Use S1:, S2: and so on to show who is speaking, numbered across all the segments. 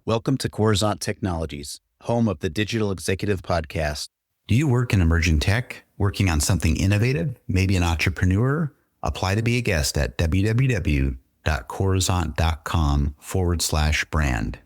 S1: Welcome to Coruzant Technologies, home of the Digital Executive Podcast. Do you work in emerging tech, working on something innovative, maybe an entrepreneur? Apply to be a guest at www.coruzant.com/brand.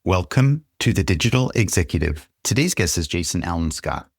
S1: Welcome to the Digital Executive. Today's guest is Allan Scott.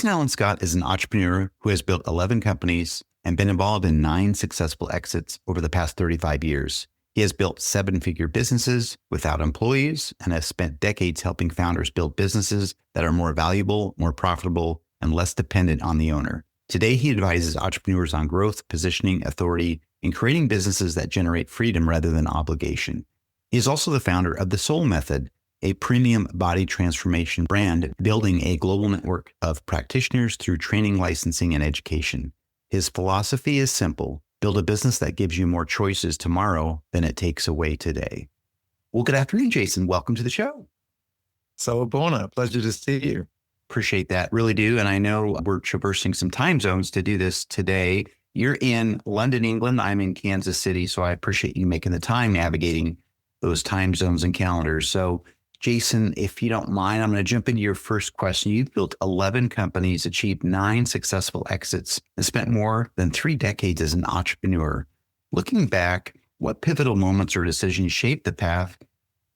S1: Allan Scott is an entrepreneur who has built 11 companies and been involved in 9 successful exits over the past 35 years. He has built 7-figure businesses without employees and has spent decades helping founders build businesses that are more valuable, more profitable, and less dependent on the owner. Today, he advises entrepreneurs on growth, positioning, authority, and creating businesses that generate freedom rather than obligation. He is also the founder of The Soul Method, a premium body transformation brand building a global network of practitioners through training, licensing, and education. His philosophy is simple: build a business that gives you more choices tomorrow than it takes away today. Well, good afternoon, Jason. Welcome to the show.
S2: So, Bona, pleasure to see you.
S1: Appreciate that. Really do. And I know we're traversing some time zones to do this today. You're in London, England. I'm in Kansas City. So I appreciate you making the time navigating those time zones and calendars. So, Jason, if you don't mind, I'm going to jump into your first question. You've built 11 companies, achieved 9 successful exits, and spent more than 3 decades as an entrepreneur. Looking back, what pivotal moments or decisions shaped the path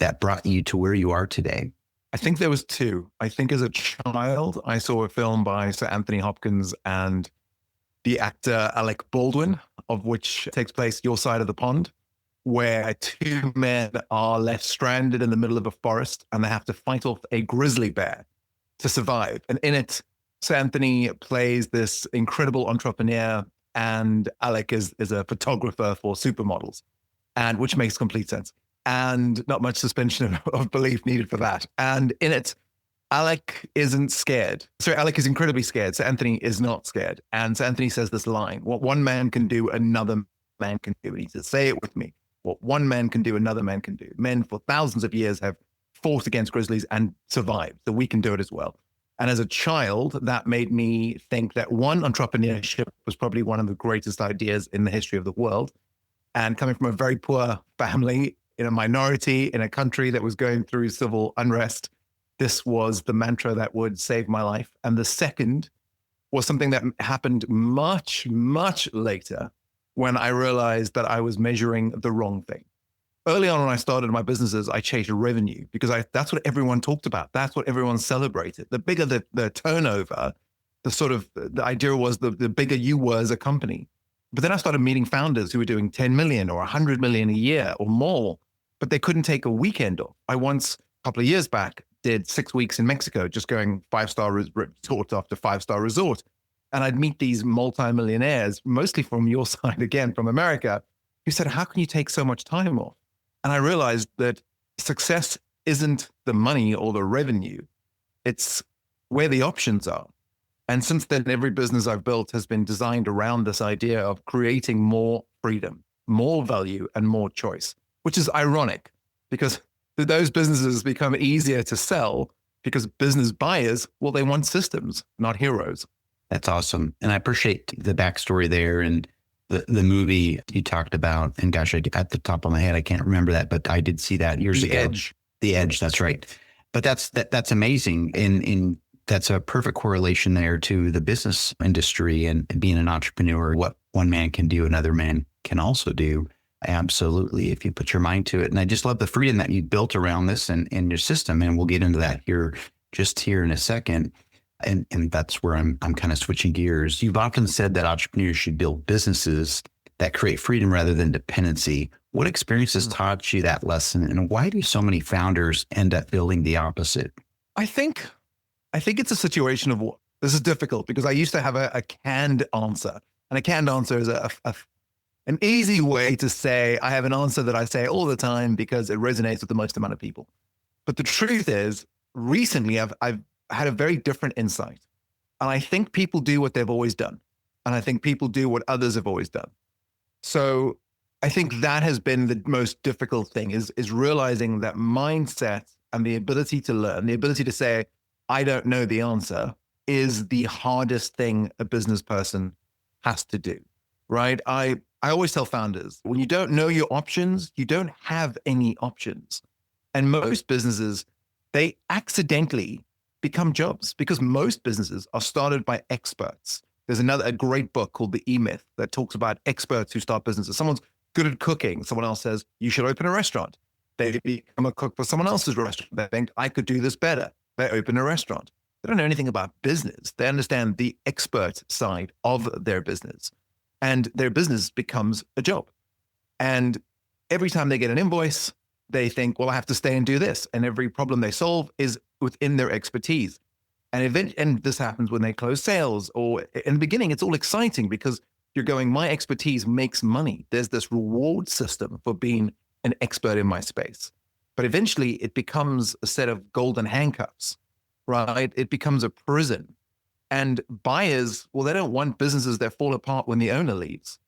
S1: that brought you to where you are today?
S2: I think there was 2. I think as a child, I saw a film by Sir Anthony Hopkins and the actor Alec Baldwin, of which takes place Your Side of the Pond, where 2 men are left stranded in the middle of a forest and they have to fight off a grizzly bear to survive. And in it, Sir Anthony plays this incredible entrepreneur and Alec is a photographer for supermodels, and which makes complete sense. And not much suspension of belief needed for that. And in it, Alec isn't scared. So Alec is incredibly scared. Sir Anthony is not scared. And Sir Anthony says this line: what one man can do, another man can do. And he says, say it with me. What one man can do, another man can do. Men for thousands of years have fought against grizzlies and survived, so we can do it as well. And as a child, that made me think that entrepreneurship was probably one of the greatest ideas in the history of the world. And coming from a very poor family, in a minority, in a country that was going through civil unrest, this was the mantra that would save my life. And the second was something that happened much, much later, when I realized that I was measuring the wrong thing. Early on when I started my businesses, I chased revenue because that's what everyone talked about. That's what everyone celebrated. The bigger the turnover, the idea was the bigger you were as a company. But then I started meeting founders who were doing 10 million or 100 million a year or more, but they couldn't take a weekend off. I once, a couple of years back, did 6 weeks in Mexico, just going 5-star resort after 5-star resort. And I'd meet these multimillionaires, mostly from your side, again, from America, who said, how can you take so much time off? And I realized that success isn't the money or the revenue. It's where the options are. And since then, every business I've built has been designed around this idea of creating more freedom, more value, and more choice, which is ironic because those businesses become easier to sell because business buyers, well, they want systems, not heroes.
S1: That's awesome. And I appreciate the backstory there and the movie you talked about. And gosh, at the top of my head, I can't remember that, but I did see that years ago. The Edge, that's right. But that's amazing. And that's a perfect correlation there to the business industry and being an entrepreneur. What one man can do, another man can also do. Absolutely, if you put your mind to it. And I just love the freedom that you built around this and your system. And we'll get into that here in a second. And that's where I'm kind of switching gears. You've often said that entrepreneurs should build businesses that create freedom rather than dependency. What experiences taught you that lesson, and why do so many founders end up building the opposite?
S2: I think it's a situation of, this is difficult because I used to have a canned answer, and a canned answer is an easy way to say I have an answer that I say all the time because it resonates with the most amount of people. But the truth is, recently I've had a very different insight. And I think people do what they've always done. And I think people do what others have always done. So I think that has been the most difficult thing is realizing that mindset and the ability to learn, the ability to say, I don't know the answer, is the hardest thing a business person has to do, right? I always tell founders, when you don't know your options, you don't have any options. And most businesses, they accidentally become jobs because most businesses are started by experts. There's a great book called The E-Myth that talks about experts who start businesses. Someone's good at cooking. Someone else says, you should open a restaurant. They become a cook for someone else's restaurant. They think, I could do this better. They open a restaurant. They don't know anything about business. They understand the expert side of their business. And their business becomes a job. And every time they get an invoice, they think, well, I have to stay and do this. And every problem they solve is within their expertise. And this happens when they close sales, or in the beginning, it's all exciting because you're going, my expertise makes money. There's this reward system for being an expert in my space. But eventually it becomes a set of golden handcuffs, right? It becomes a prison. And buyers, well, they don't want businesses that fall apart when the owner leaves.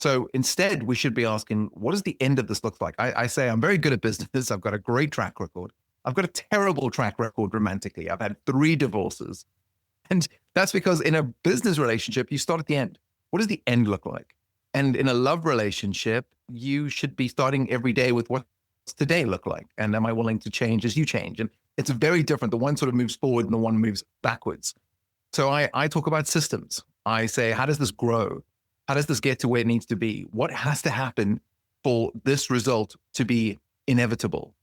S2: So instead, we should be asking, what does the end of this look like? I say, I'm very good at business. I've got a great track record. I've got a terrible track record romantically. I've had 3 divorces. And that's because in a business relationship, you start at the end. What does the end look like? And in a love relationship, you should be starting every day with what's today look like? And am I willing to change as you change? And it's very different. The one sort of moves forward and the one moves backwards. So I talk about systems. I say, how does this grow? How does this get to where it needs to be? What has to happen for this result to be inevitable?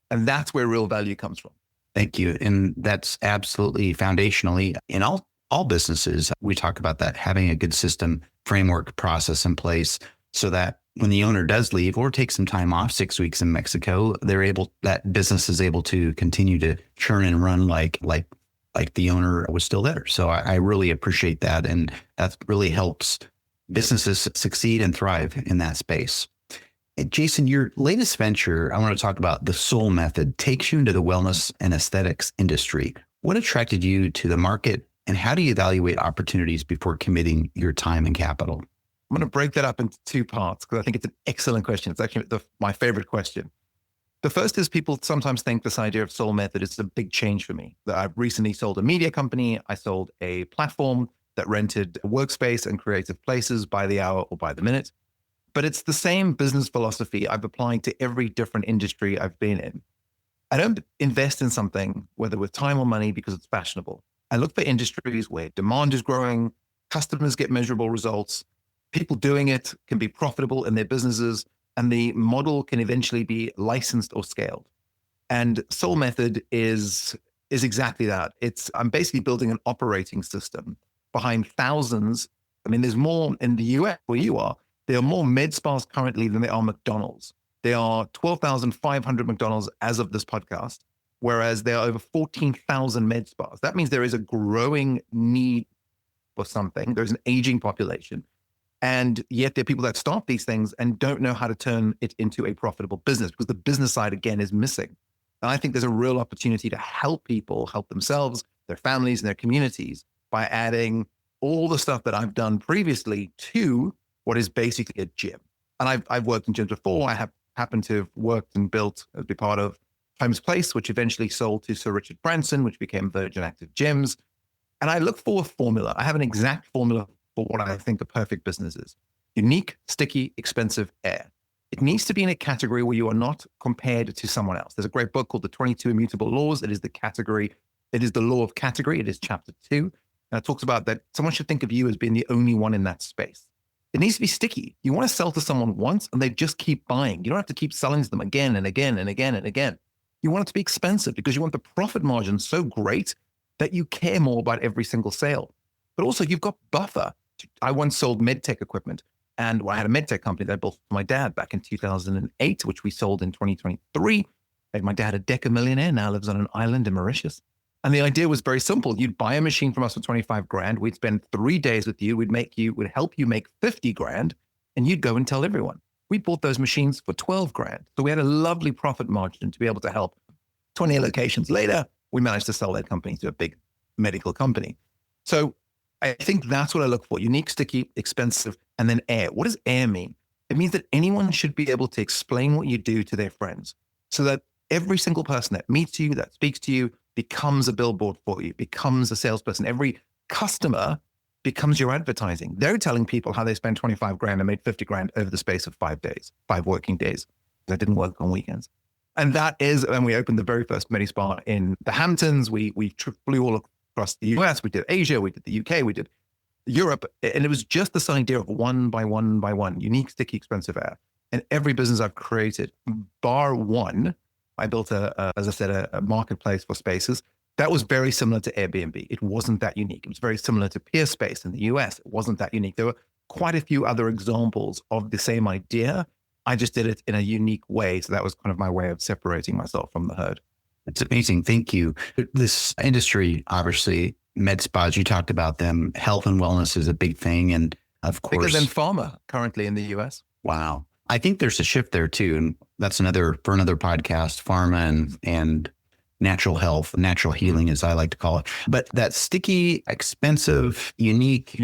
S2: And that's where real value comes from.
S1: Thank you. And that's absolutely foundationally in all businesses. We talk about that, having a good system, framework, process in place so that when the owner does leave or take some time off, 6 weeks in Mexico, that business is able to continue to churn and run like the owner was still there. So I really appreciate that. And that really helps businesses succeed and thrive in that space. Jason, your latest venture, I want to talk about the Soul Method, takes you into the wellness and aesthetics industry. What attracted you to the market, and how do you evaluate opportunities before committing your time and capital?
S2: I'm going to break that up into 2 parts because I think it's an excellent question. It's actually my favorite question. The first is people sometimes think this idea of Soul Method is a big change for me. I've recently sold a media company. I sold a platform that rented a workspace and creative places by the hour or by the minute. But it's the same business philosophy I've applied to every different industry I've been in. I don't invest in something, whether with time or money, because it's fashionable. I look for industries where demand is growing, customers get measurable results, people doing it can be profitable in their businesses, and the model can eventually be licensed or scaled. And Soul Method is exactly that. I'm basically building an operating system behind thousands. I mean, there's more in the US where you are. There are more med spas currently than there are McDonald's. There are 12,500 McDonald's as of this podcast, whereas there are over 14,000 med spas. That means there is a growing need for something. There's an aging population. And yet there are people that start these things and don't know how to turn it into a profitable business because the business side, again, is missing. And I think there's a real opportunity to help people help themselves, their families, and their communities by adding all the stuff that I've done previously to what is basically a gym. And I've worked in gyms before. I have happened to have worked and built as be part of Times Place, which eventually sold to Sir Richard Branson, which became Virgin Active Gyms. And I look for a formula. I have an exact formula for what I think a perfect business is. Unique, sticky, expensive air. It needs to be in a category where you are not compared to someone else. There's a great book called The 22 Immutable Laws. It is the law of category. It is chapter 2. And it talks about that someone should think of you as being the only one in that space. It needs to be sticky. You want to sell to someone once and they just keep buying. You don't have to keep selling to them again and again and again and again. You want it to be expensive because you want the profit margin so great that you care more about every single sale. But also you've got buffer. I once sold medtech equipment, and I had a medtech company that I built for my dad back in 2008, which we sold in 2023. And my dad, a decamillionaire, now lives on an island in Mauritius. And the idea was very simple. You'd buy a machine from us for 25 grand. We'd spend 3 days with you. We'd help you make 50 grand, and you'd go and tell everyone. We bought those machines for 12 grand. So we had a lovely profit margin to be able to help. 20 locations later, we managed to sell that company to a big medical company. So I think that's what I look for. Unique, sticky, expensive, and then air. What does air mean? It means that anyone should be able to explain what you do to their friends so that every single person that meets you, that speaks to you, becomes a billboard for you, becomes a salesperson. Every customer becomes your advertising. They're telling people how they spent 25 grand and made 50 grand over the space of 5 days, 5 working days. That didn't work on weekends. And we opened the very first Medi Spa in the Hamptons. We flew all across the US. We did Asia, we did the UK, we did Europe. And it was just this idea of one by one by one, unique, sticky, expensive air. And every business I've created, bar one, I built as I said, a marketplace for spaces. That was very similar to Airbnb. It wasn't that unique. It was very similar to Peerspace in the US. It wasn't that unique. There were quite a few other examples of the same idea. I just did it in a unique way. So that was kind of my way of separating myself from the herd.
S1: It's amazing. Thank you. This industry, obviously, med spas, you talked about them. Health and wellness is a big thing. And of course,
S2: bigger than pharma currently in the US.
S1: Wow. I think there's a shift there too. And that's another podcast, pharma and natural health, natural healing, as I like to call it. But that sticky, expensive, unique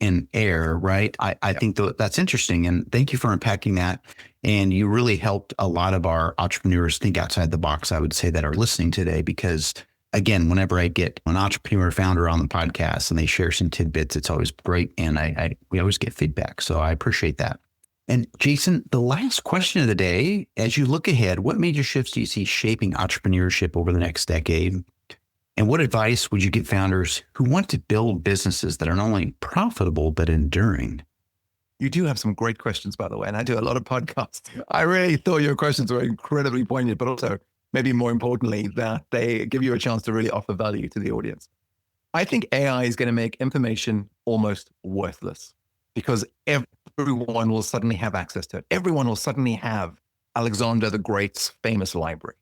S1: and air, right? I think that's interesting. And thank you for unpacking that. And you really helped a lot of our entrepreneurs think outside the box, I would say, that are listening today, because again, whenever I get an entrepreneur founder on the podcast and they share some tidbits, it's always great. And we always get feedback. So I appreciate that. And Jason, the last question of the day, as you look ahead, what major shifts do you see shaping entrepreneurship over the next decade? And what advice would you give founders who want to build businesses that are not only profitable, but enduring?
S2: You do have some great questions, by the way, and I do a lot of podcasts. I really thought your questions were incredibly poignant, but also maybe more importantly, that they give you a chance to really offer value to the audience. I think AI is going to make information almost worthless because everyone will suddenly have access to it. Everyone will suddenly have Alexander the Great's famous library.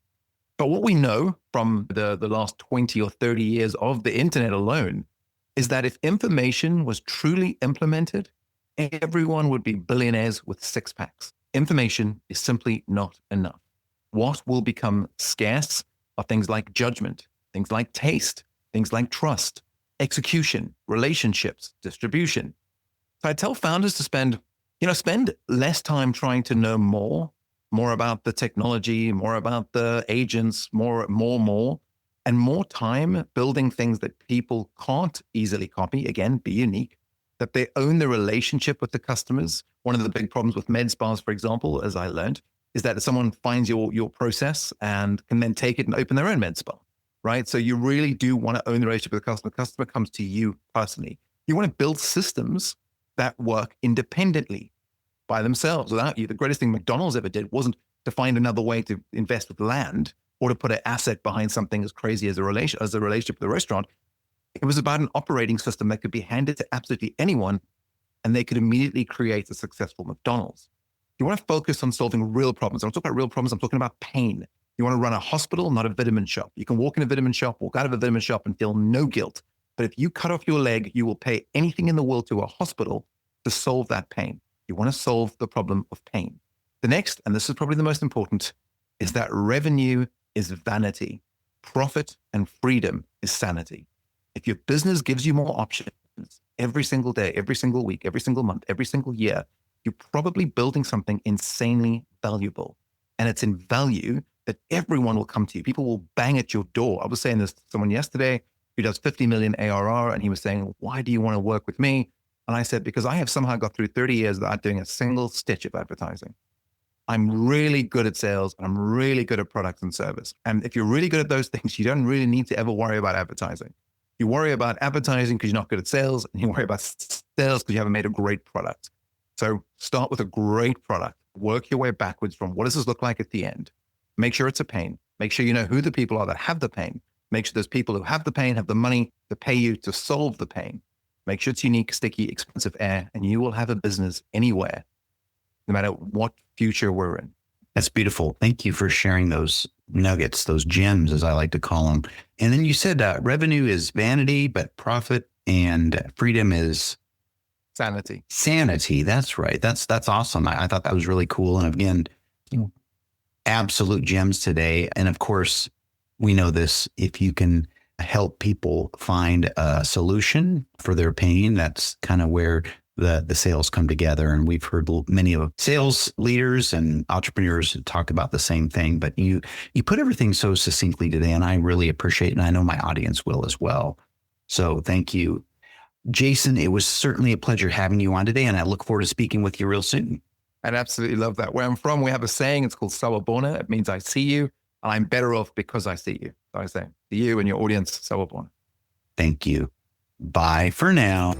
S2: But what we know from the last 20 or 30 years of the internet alone is that if information was truly implemented, everyone would be billionaires with six packs. Information is simply not enough. What will become scarce are things like judgment, things like taste, things like trust, execution, relationships, distribution. So I tell founders to spend less time trying to know more about the technology, more about the agents, more, and more time building things that people can't easily copy. Again, be unique, that they own the relationship with the customers. One of the big problems with med spas, for example, as I learned, is that someone finds your process and can then take it and open their own med spa, right? So you really do want to own the relationship with the customer. The customer comes to you personally. You want to build systems that work independently by themselves without you. The greatest thing McDonald's ever did wasn't to find another way to invest with land or to put an asset behind something as crazy as a relationship with the restaurant. It was about an operating system that could be handed to absolutely anyone, and they could immediately create a successful McDonald's. You want to focus on solving real problems. I'm talking about real problems. I'm talking about pain. You want to run a hospital, not a vitamin shop. You can walk in a vitamin shop, walk out of a vitamin shop and feel no guilt. But if you cut off your leg, you will pay anything in the world to a hospital to solve that pain. You want to solve the problem of pain. The next, and this is probably the most important, is that revenue is vanity. Profit and freedom is sanity. If your business gives you more options every single day, every single week, every single month, every single year, you're probably building something insanely valuable. And it's in value that everyone will come to you. People will bang at your door. I was saying this to someone yesterday who does 50 million ARR, and he was saying, why do you want to work with me? And I said, because I have somehow got through 30 years without doing a single stitch of advertising. I'm really good at sales, and I'm really good at product and service. And if you're really good at those things, you don't really need to ever worry about advertising. You worry about advertising because you're not good at sales, and you worry about sales because you haven't made a great product. So start with a great product, work your way backwards from what does this look like at the end? Make sure it's a pain. Make sure you know who the people are that have the pain. Make sure those people who have the pain have the money to pay you to solve the pain. Make sure it's unique, sticky, expensive air, and you will have a business anywhere, no matter what future we're in.
S1: That's beautiful. Thank you for sharing those nuggets, those gems, as I like to call them. And then you said revenue is vanity, but profit and freedom is
S2: sanity.
S1: Sanity. That's right. That's awesome. I thought that was really cool. And again, absolute gems today. And of course, we know this, if you can help people find a solution for their pain, that's kind of where the sales come together. And we've heard many of sales leaders and entrepreneurs talk about the same thing, but you put everything so succinctly today, and I really appreciate it. And I know my audience will as well. So thank you, Jason. It was certainly a pleasure having you on today, and I look forward to speaking with you real soon.
S2: I absolutely love that. Where I'm from, we have a saying, it's called Sawabona. It means I see you, and I'm better off because I see you. So I say to you and your audience, Sawabona.
S1: Thank you. Bye for now.